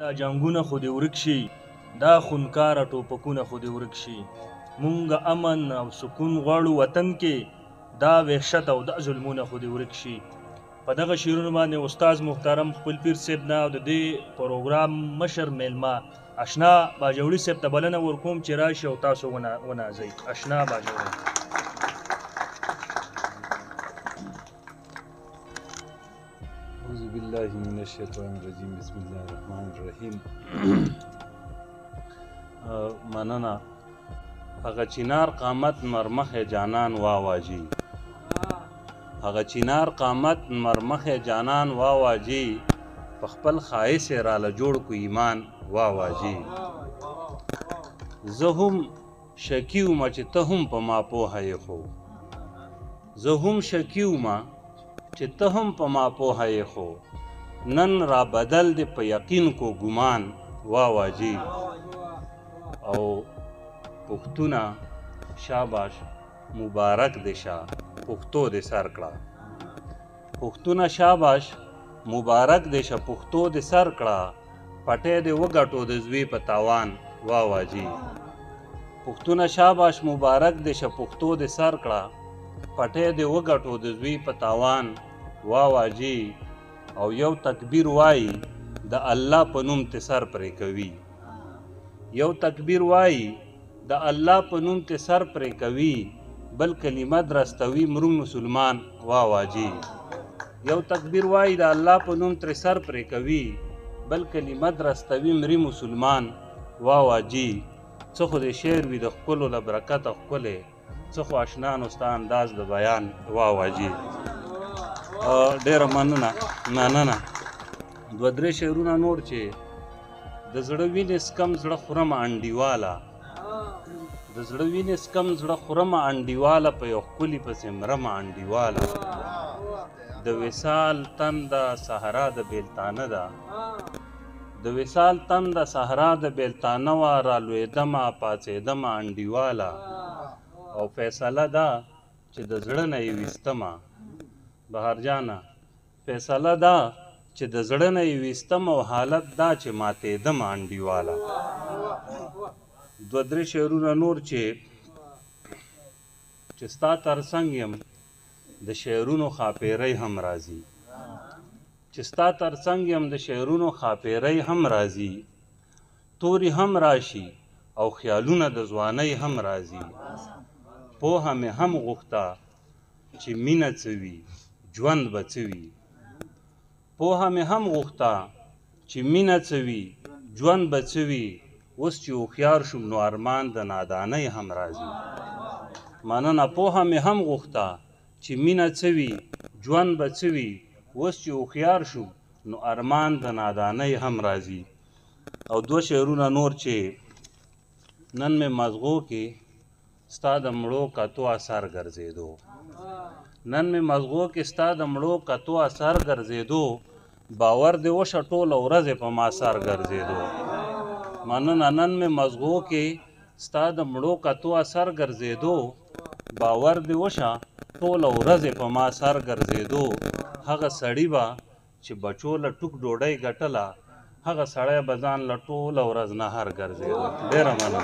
دا جنگونه خو دې ورک شي، دا خونکاره ټوپکونه خو دې ورک شي. مونږ امن او سکون غواړو وطن کې، دا وحشت او دا ظلمونه خو دې ورک شي. په دغه شعرونو باندې استاد محترم خپل پیر صاحب نه او د دې پروګرام مشر میلمه اشنا باجوړي صاحب ته بلنه ورکوم چې راشي او تاسو ونازئ. اشنا باجوړي. أعوذ بالله من الشیطان الرجیم. بسم الله الرحمن الرحیم. مننه. هغه چینار قامت مرمخ جانان واواجی، هغه چینار قامت مرمخ جانان واواجی، په خپل خایس راله جوړ کو ایمان واواجی. زه هم شکی وم چې ته هم په ما پوهه یې خو، زه هم شکی وم چې ته هم په ما پوهه یې خو، نن را بدل دی په یقین کو ګمان واواجی. او پښتونه شاباش مبارک دی شاه پښتو دې سر کړه، پښتونه شاباش مبارک دی شه پښتو دې سر کړه، پټی دې وګټو د زوی په تاوان واواجی. پښتونه شاباش مبارک دی شه پښتو دې سر کړه، پټی دې وګټو د زوی په تاوان واواجی. او یو تکبیر وایي د الله په نوم ته سر پرې کوي، یو تکبیر وایي د الله په نوم ته سر پرې کوي، بل کلمه درستوي مروم مسلمان واواجی. یو تکبیر وایي د الله په نوم تر سر پرې کوي، بل کلمه درستوي مري مسلمان واواجی. څه خو د شعر وي د ښکلو له برکته ښکلی، څه خو اشنا نو ستا انداز د بیان واواجی. ډېره مننه. دوه درې شعرونه نور چې د زړه وینې سکم زړه خورم انډیواله، د زړه وینې سکم زړه خورم انډیواله، په یو ښکلي پسې مرم انډیواله. د وصال تنده صحرا د بیلتانه ده، د وصال تنده صحرا د بیلتانه وه، رالوېدمه پاڅېدمه انډیواله. او فیصله ده چې د زړه نه یې ویستمه بهرجانه، فیصله ده چې د زړه نه یې ویستم، او حالت دا چې ماتېدمه انډیواله. دوه درې شعرونه نور چې ستا تر څنګ یم د شعرونو خاپیرۍ هم راځي، چې ستا تر څنګ یم د شعرونو خاپیرۍ هم راځي، تورې هم راشي او خیالونه د ځوانۍ هم راځي. پوهه مې هم غوښته چې مینه څه وي ژوند به څه وي، پوهه مې هم غوښته چې مینه څه وي ژوند به څه وي، اوس چې هوښیار شوم نو ارمان د نادانۍ هم راځي. مننه. پوهه مې هم غوښته چې مینه څه وي ژوند به څه وي، اوس چې هوښیار شوم نو ارمان د نادانۍ هم راځي. او دوه شعرونه نور چې نن مې مزغو کې ستا د مړو کتو اثر ګرځېدو، نن مې مزغو کې ستا د مړو کتو اثر ګرځېدو، باور دې وشه ټوله ورځ په ما سر ګرځېدو. مننه. نن مې مزغو کې ستا د مړو کتو اثر ګرځېدو، باور دې وشه ټوله ورځ په ما سر ګرځېدو. هغه سړي به چې بچو له ټوک ډوډۍ ګټله، هغه سړی به ځان له ټوله ورځ نهر ګرځېدو. ډېره مننه.